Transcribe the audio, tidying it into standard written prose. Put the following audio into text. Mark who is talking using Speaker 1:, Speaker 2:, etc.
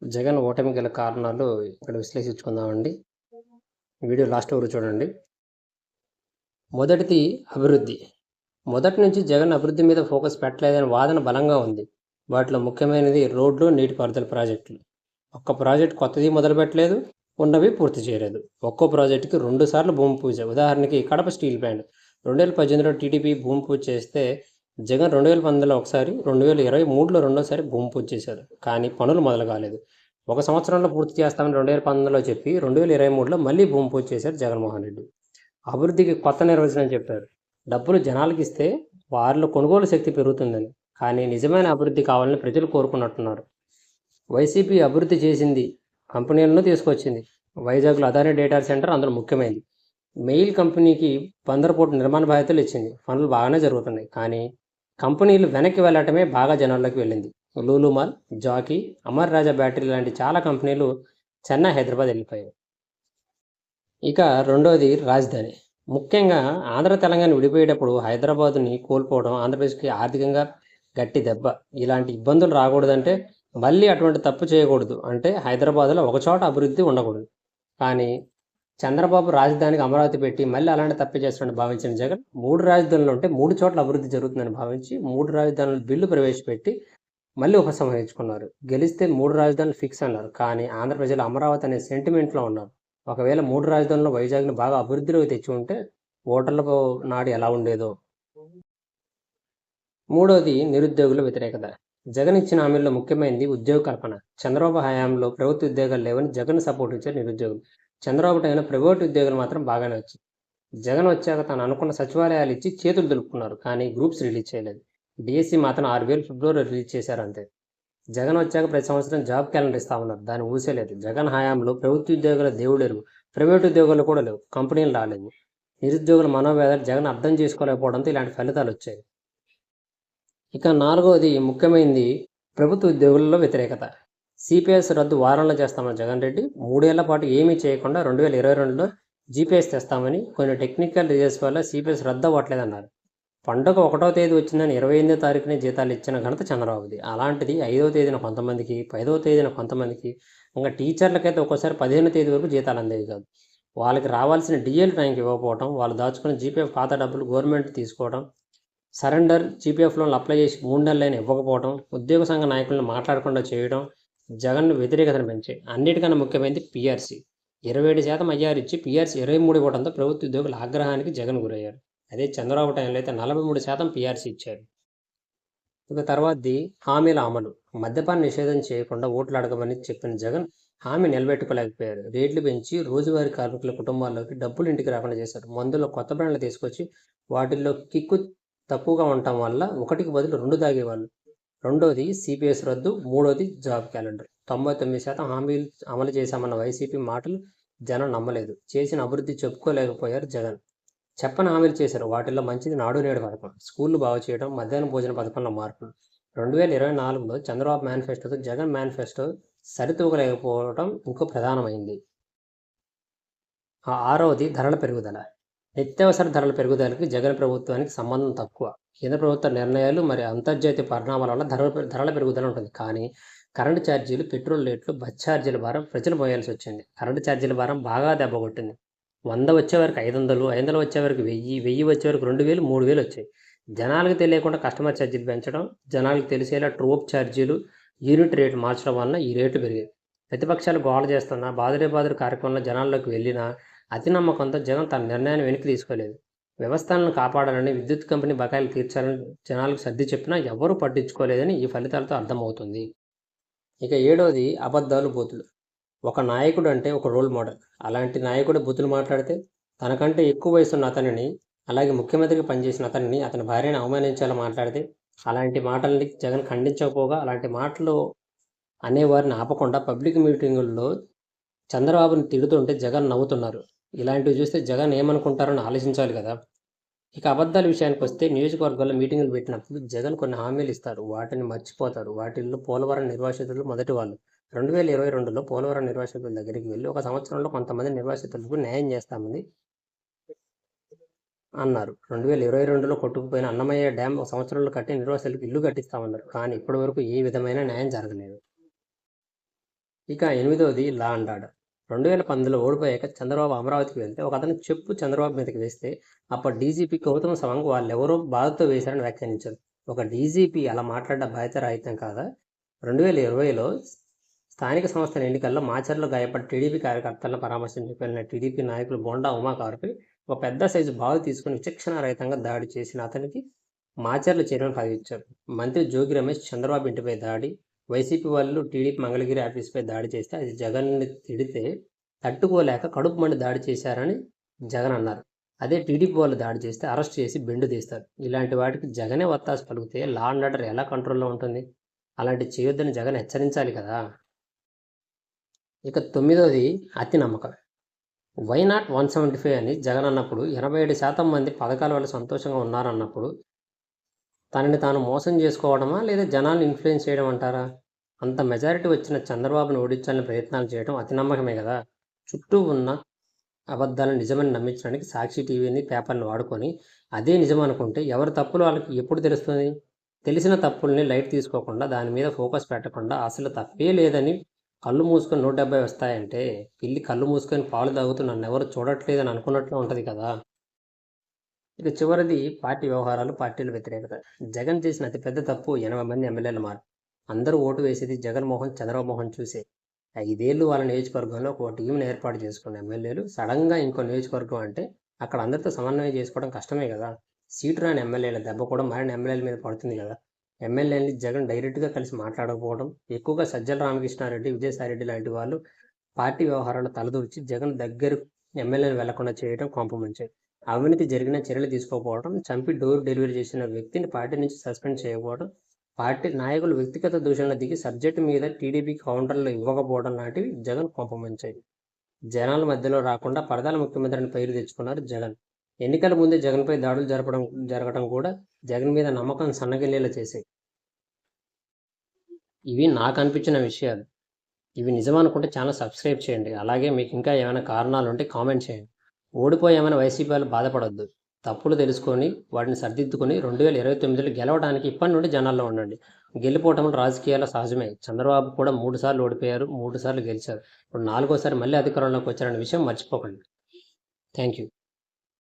Speaker 1: జగన్ ఓటమి గల కారణాలు ఇక్కడ విశ్లేషించుకుందామండి. వీడియో లాస్ట్ వరకు చూడండి. మొదటిది అభివృద్ధి. మొదటి నుంచి జగన్ అభివృద్ధి మీద ఫోకస్ పెట్టలేదనే వాదన బలంగా ఉంది. వాటిలో ముఖ్యమైనది రోడ్లు, నీటిపారుదల ప్రాజెక్టులు. ఒక్క ప్రాజెక్ట్ కొత్తది మొదలుపెట్టలేదు, ఉన్నవి పూర్తి చేయలేదు. ఒక్కో ప్రాజెక్టుకి 2 సార్లు భూమి పూజ. ఉదాహరణకి కడప స్టీల్ ప్లాంట్ 2018లో టీడీపీ భూమి పూజ చేస్తే జగన్ 2019లో ఒకసారి, 2023లో రెండోసారి భూమి పూజ చేశారు. కానీ పనులు మొదలు కాలేదు. ఒక సంవత్సరంలో పూర్తి చేస్తామని 2019లో చెప్పి 2023లో మళ్ళీ భూమి పూజ చేశారు జగన్మోహన్ రెడ్డి. అభివృద్ధికి కొత్త నిర్వచనం చెప్పారు. డబ్బులు జనాలకు ఇస్తే వారిలో కొనుగోలు శక్తి పెరుగుతుందని. కానీ నిజమైన అభివృద్ధి కావాలని ప్రజలు కోరుకున్నట్టున్నారు. వైసీపీ అభివృద్ధి చేసింది, కంపెనీలను తీసుకొచ్చింది. వైజాగ్లో అదానీ డేటా సెంటర్ అందులో ముఖ్యమైనది. మెయిల్ కంపెనీకి 100 కోట్ల నిర్మాణ బాధ్యతలు ఇచ్చింది. పనులు బాగానే జరుగుతున్నాయి. కానీ కంపెనీలు వెనక్కి వెళ్ళటమే బాగా జనాల్లోకి వెళ్ళింది. లూలు మాల్, జాకీ, అమర్ రాజా బ్యాటరీ లాంటి చాలా కంపెనీలు చెన్నై, హైదరాబాద్ వెళ్ళిపోయాయి. ఇక రెండోది రాజధాని. ముఖ్యంగా ఆంధ్ర తెలంగాణ విడిపోయేటప్పుడు హైదరాబాదుని కోల్పోవడం ఆంధ్రప్రదేశ్కి ఆర్థికంగా గట్టి దెబ్బ. ఇలాంటి ఇబ్బందులు రాకూడదంటే మళ్ళీ అటువంటి తప్పు చేయకూడదు. అంటే హైదరాబాద్లో ఒకచోట అభివృద్ధి ఉండకూడదు. కానీ చంద్రబాబు రాజధానికి అమరావతి పెట్టి మళ్ళీ అలాంటి తప్పే చేస్తాడని భావించిన జగన్ 3 రాజధానులు ఉంటే 3 చోట్ల అభివృద్ధి జరుగుతుందని భావించి 3 రాజధానుల బిల్లు ప్రవేశపెట్టి మళ్ళీ ఉపసంహరించుకున్నారు. గెలిస్తే 3 రాజధానులు ఫిక్స్ అన్నారు. కానీ ఆంధ్ర ప్రజలు అమరావతి అనే సెంటిమెంట్లో ఉన్నారు. ఒకవేళ 3 రాజధానుల్లో వైజాగ్ని బాగా అభివృద్ధిలోకి తెచ్చి ఉంటే ఓటర్లకు నాడు ఎలా ఉండేదో. మూడోది నిరుద్యోగుల వ్యతిరేకత. జగన్ ఇచ్చిన హామీల్లో ముఖ్యమైనది ఉద్యోగ కల్పన. చంద్రబాబు హయాంలో ప్రభుత్వ ఉద్యోగాలు లేవని జగన్ సపోర్ట్ ఇచ్చారు నిరుద్యోగులు. చంద్రబాబు టైంలో ప్రైవేటు ఉద్యోగాలు మాత్రం బాగానే వచ్చాయి. జగన్ వచ్చాక తాను అనుకున్న సచివాలయాలు ఇచ్చి చేతులు దులుపుకున్నారు. కానీ గ్రూప్స్ రిలీజ్ చేయలేదు. డిఎస్సి మాత్రం 6,000 ఫిబ్రవరిలో రిలీజ్ చేశారు అంతే. జగన్ వచ్చాక ప్రతి సంవత్సరం జాబ్ క్యాలెండర్ ఇస్తా ఉన్నారు. దాన్ని ఊసేలేదు. జగన్ హయాంలో ప్రభుత్వ ఉద్యోగుల దేవుడెరువు, ప్రైవేటు ఉద్యోగాలు కూడా లేవు, కంపెనీలు రాలేదు. నిరుద్యోగుల మనోవేదన జగన్ అర్థం చేసుకోలేకపోవడంతో ఇలాంటి ఫలితాలు వచ్చాయి. ఇక నాలుగవది ముఖ్యమైనది ప్రభుత్వ ఉద్యోగులలో వ్యతిరేకత. సిపిఎస్ రద్దు వారంలో చేస్తామని జగన్ రెడ్డి 3 ఏళ్ల పాటు ఏమీ చేయకుండా 2022లో జీపీఎస్ తెస్తామని కొన్ని టెక్నికల్ రీజన్స్ వల్ల సిపిఎస్ రద్దు అవ్వట్లేదన్నారు. పండుగ 1వ తేదీ వచ్చిందని 28వ తారీఖునే జీతాలు ఇచ్చిన ఘనత చంద్రబాబుది. అలాంటిది 5వ తేదీన కొంతమందికి, 10వ తేదీన కొంతమందికి, ఇంకా టీచర్లకైతే ఒక్కోసారి 15వ తేదీ వరకు జీతాలు అందేవి కాదు. వాళ్ళకి రావాల్సిన డిఎల్ టైంకి ఇవ్వకపోవడం, వాళ్ళు దాచుకున్న జీపీఎఫ్ పాత డబ్బులు గవర్నమెంట్ తీసుకోవడం, సరెండర్ జీపీఎఫ్ లోన్లు అప్లై చేసి 3 నెలలైనా ఇవ్వకపోవడం, ఉద్యోగ సంఘ నాయకులను మాట్లాడకుండా చేయడం జగన్ వ్యతిరేకతను పెంచాయి. అన్నిటికన్నా ముఖ్యమైనది పీఆర్సీ. 27% ఐఆర్ ఇచ్చి పీఆర్సీ 23 ఇవ్వడంతో ప్రభుత్వ ఉద్యోగుల ఆగ్రహానికి జగన్ గురయ్యారు. అదే చంద్రబాబు టైంలో అయితే 43% పీఆర్సీ ఇచ్చారు. ఇక తర్వాతది హామీల అమలు. మద్యపాన నిషేధం చేయకుండా ఓట్లు అడగమని చెప్పిన జగన్ హామీ నిలబెట్టుకోలేకపోయారు. రేట్లు పెంచి రోజువారీ కార్మికుల కుటుంబాల్లోకి డబ్బులు ఇంటికి రాకుండా చేశారు. మందులో కొత్త బ్రాండ్లు తీసుకొచ్చి వాటిల్లో కిక్కు తక్కువగా ఉండటం వల్ల 1కి బదులు 2 తాగేవాళ్ళు. రెండోది సిపిఎస్ రద్దు, మూడోది జాబ్ క్యాలెండర్. 99% హామీలు అమలు చేశామన్న వైసీపీ మాటలు జనం నమ్మలేదు. చేసిన అభివృద్ధి చెప్పుకోలేకపోయారు జగన్. చెప్పని హామీలు చేశారు. వాటిల్లో మంచిది నాడు నేడు పథకం, స్కూళ్లు బాగు చేయడం, మధ్యాహ్న భోజన పథకంలో మార్పులు. 2024లో చంద్రబాబు మేనిఫెస్టోతో జగన్ మేనిఫెస్టో సరితూగలేకపోవడం ఇంకో ప్రధానమైంది. ఆరవది ధరల పెరుగుదల. నిత్యావసర ధరల పెరుగుదలకి జగన్ ప్రభుత్వానికి సంబంధం తక్కువ. కేంద్ర ప్రభుత్వ నిర్ణయాలు మరి అంతర్జాతీయ పరిణామాల వల్ల ధరల పెరుగుదల ఉంటుంది. కానీ కరెంటు ఛార్జీలు, పెట్రోల్ రేట్లు, బస్ ఛార్జీల భారం ప్రజలు పోయాల్సి వచ్చింది. కరెంటు ఛార్జీల భారం బాగా దెబ్బకొట్టింది. 100 వచ్చే వరకు 500, 500 వచ్చే వరకు 1000, 1000 వచ్చే వరకు 2000, 3000 వచ్చాయి. జనాలకు తెలియకుండా కస్టమర్ ఛార్జీలు పెంచడం, జనాలకు తెలిసేలా ట్రోప్ ఛార్జీలు, యూనిట్ రేటు మార్చడం వల్ల ఈ రేట్లు పెరిగాయి. ప్రతిపక్షాలు గోల చేస్తున్నా, బాదురే కార్యక్రమంలో జనాల్లోకి వెళ్ళినా అతి నమ్మకంతో జగన్ తన నిర్ణయాన్ని వెనక్కి తీసుకోలేదు. వ్యవస్థలను కాపాడాలని, విద్యుత్ కంపెనీ బకాయిలు తీర్చాలని జనాలకు సర్ది చెప్పినా ఎవరూ పట్టించుకోలేదని ఈ ఫలితాలతో అర్థమవుతుంది. ఇక ఏడోది అబద్ధాలు, బూతులు. ఒక నాయకుడు అంటే ఒక రోల్ మోడల్. అలాంటి నాయకుడు బూతులు మాట్లాడితే తనకంటే ఎక్కువ వయసున్న అతనిని, అలాగే ముఖ్యమంత్రికి పనిచేసిన అతనిని, అతని భార్యను అవమానించేలా మాట్లాడితే అలాంటి మాటల్ని జగన్ ఖండించకపోగా, అలాంటి మాటలు అనేవారిని ఆపకుండా పబ్లిక్ మీటింగుల్లో చంద్రబాబుని తిడుతుంటే జగన్ నవ్వుతున్నారు. ఇలాంటివి చూస్తే జగన్ ఏమనుకుంటారని ఆలోచించాలి కదా. ఇక అబద్ధాల విషయానికి వస్తే నియోజకవర్గాల్లో మీటింగులు పెట్టినప్పుడు జగన్ కొన్ని హామీలు ఇస్తారు, వాటిని మర్చిపోతారు. వాటిల్లో పోలవరం నిర్వాసితులు మొదటి వాళ్ళు. 2022లో పోలవరం నిర్వాసితుల దగ్గరికి వెళ్ళి ఒక సంవత్సరంలో కొంతమంది నిర్వాసితులకు న్యాయం చేస్తామని అన్నారు. 2022లో కొట్టుకుపోయిన అన్నమయ్య డ్యామ్ ఒక సంవత్సరంలో కట్టి నిర్వాసితులకు ఇల్లు కట్టిస్తామన్నారు. కానీ ఇప్పటి వరకు ఏ విధమైన న్యాయం జరగలేదు. ఇక 8వది లా అండ్ ఆర్డర్. 2019లో ఓడిపోయాక చంద్రబాబు అమరావతికి వెళ్తే ఒక అతను చెప్పు చంద్రబాబు మీదకి వేస్తే అప్పుడు డీజీపీ గౌతమ్ సవాంగ్ వాళ్ళెవరో బాధతో వేశారని వ్యాఖ్యానించారు. ఒక డీజీపీ అలా మాట్లాడ్డ బాధ్యత రాహిత్యం కాదా? 2020లో స్థానిక సంస్థల ఎన్నికల్లో మాచర్లో గాయపడ్డ టీడీపీ కార్యకర్తలను పరామర్శించడానికి వెళ్ళిన టీడీపీ నాయకులు బోండా ఉమాకారుపై ఒక పెద్ద సైజు బాల్ తీసుకుని విచక్షణారహితంగా దాడి చేసిన అతనికి మాచర్ల చైర్మన్ పదవి ఇచ్చారు. మంత్రి జోగి రమేష్ చంద్రబాబు ఇంటిపై దాడి, వైసీపీ వాళ్ళు టీడీపీ మంగళగిరి ఆఫీసుపై దాడి చేస్తే అది జగన్ని తిడితే తట్టుకోలేక కడుపు మండి దాడి చేశారని జగన్ అన్నారు. అదే టీడీపీ వాళ్ళు దాడి చేస్తే అరెస్ట్ చేసి బెండు తీస్తారు. ఇలాంటి వాటికి జగనే వత్తాసు పలికితే లా అండ్ ఆర్డర్ ఎలా కంట్రోల్లో ఉంటుంది? అలాంటి చేయొద్దని జగన్ హెచ్చరించాలి కదా. ఇక 9వది అతి నమ్మకం. వై నాట్ 175 అని జగన్ అన్నప్పుడు 87% మంది పథకాల వల్ల సంతోషంగా ఉన్నారన్నప్పుడు తనని తాను మోసం చేసుకోవడమా లేదా జనాన్ని ఇన్ఫ్లుయెన్స్ చేయడం అంటారా? అంత మెజారిటీ వచ్చిన చంద్రబాబును ఓడించాలని ప్రయత్నాలు చేయడం అతి నమ్మకమే కదా. చుట్టూ ఉన్న అబద్ధాలను నిజమని నమ్మించడానికి సాక్షి టీవీని పేపర్ని వాడుకొని అదే నిజం అనుకుంటే ఎవరి తప్పులు వాళ్ళకి ఎప్పుడు తెలుస్తుంది? తెలిసిన తప్పుల్ని లైట్ తీసుకోకుండా దాని మీద ఫోకస్ పెట్టకుండా అసలు తప్పే లేదని కళ్ళు మూసుకొని 170 వస్తాయంటే పిల్లి కళ్ళు మూసుకొని పాలు తాగుతూ నన్ను ఎవరు చూడట్లేదని అనుకున్నట్లు ఉంటుంది కదా. ఇక చివరిది పార్టీ వ్యవహారాలు, పార్టీల వ్యతిరేకత. జగన్ చేసిన అతిపెద్ద తప్పు 80 మంది ఎమ్మెల్యేల మార్పు. అందరూ ఓటు వేసేది జగన్మోహన్ చంద్రబాబు చూసే. 5 ఏళ్ళు వాళ్ళ నియోజకవర్గంలో ఒక టీంని ఏర్పాటు చేసుకున్న ఎమ్మెల్యేలు సడన్గా ఇంకో నియోజకవర్గం అంటే అక్కడ అందరితో సమన్వయం చేసుకోవడం కష్టమే కదా. సీటు రాని ఎమ్మెల్యేల దెబ్బ కూడా మరిన్ని ఎమ్మెల్యేల మీద పడుతుంది కదా. ఎమ్మెల్యేని జగన్ డైరెక్ట్గా కలిసి మాట్లాడకపోవడం, ఎక్కువగా సజ్జల రామకృష్ణారెడ్డి, విజయసాయిరెడ్డి లాంటి వాళ్ళు పార్టీ వ్యవహారాలు తలదూర్చి జగన్ దగ్గర ఎమ్మెల్యేలు వెళ్లకుండా చేయడం కొంపముంచాయి. అవినీతి జరిగిన చర్యలు తీసుకోకపోవడం, చంపి డోర్ డెలివరీ చేసిన వ్యక్తిని పార్టీ నుంచి సస్పెండ్ చేయకపోవడం, పార్టీ నాయకులు వ్యక్తిగత దూషణలు దిగి సబ్జెక్టు మీద టీడీపీ కౌంటర్లు ఇవ్వకపోవడం లాంటివి జగన్ కొంపముంచాయి. జనాల మధ్యలో రాకుండా పరదాల ముఖ్యమంత్రిని పేరు తెచ్చుకున్నారు జగన్. ఎన్నికల ముందే జగన్పై దాడులు జరగడం కూడా జగన్ మీద నమ్మకం సన్నగిల్లేలా చేశాయి. ఇవి నాకు అనిపించిన విషయాలు. ఇవి నిజమనుకుంటే ఛానల్ సబ్స్క్రైబ్ చేయండి. అలాగే మీకు ఇంకా ఏమైనా కారణాలు ఉంటే కామెంట్ చేయండి. ఓడిపోయామని వైసీపీ వాళ్ళు బాధపడొద్దు. తప్పులు తెలుసుకొని వాటిని సరిదిద్దుకొని 2029లో గెలవడానికి ఇప్పటి నుండి జనాల్లో ఉండండి. గెలిపోవటం రాజకీయాల్లో సహజమే. చంద్రబాబు కూడా 3 సార్లు ఓడిపోయారు, 3 సార్లు గెలిచారు. ఇప్పుడు 4వ సారి మళ్ళీ అధికారంలోకి వచ్చారనే విషయం మర్చిపోకండి. Thank you.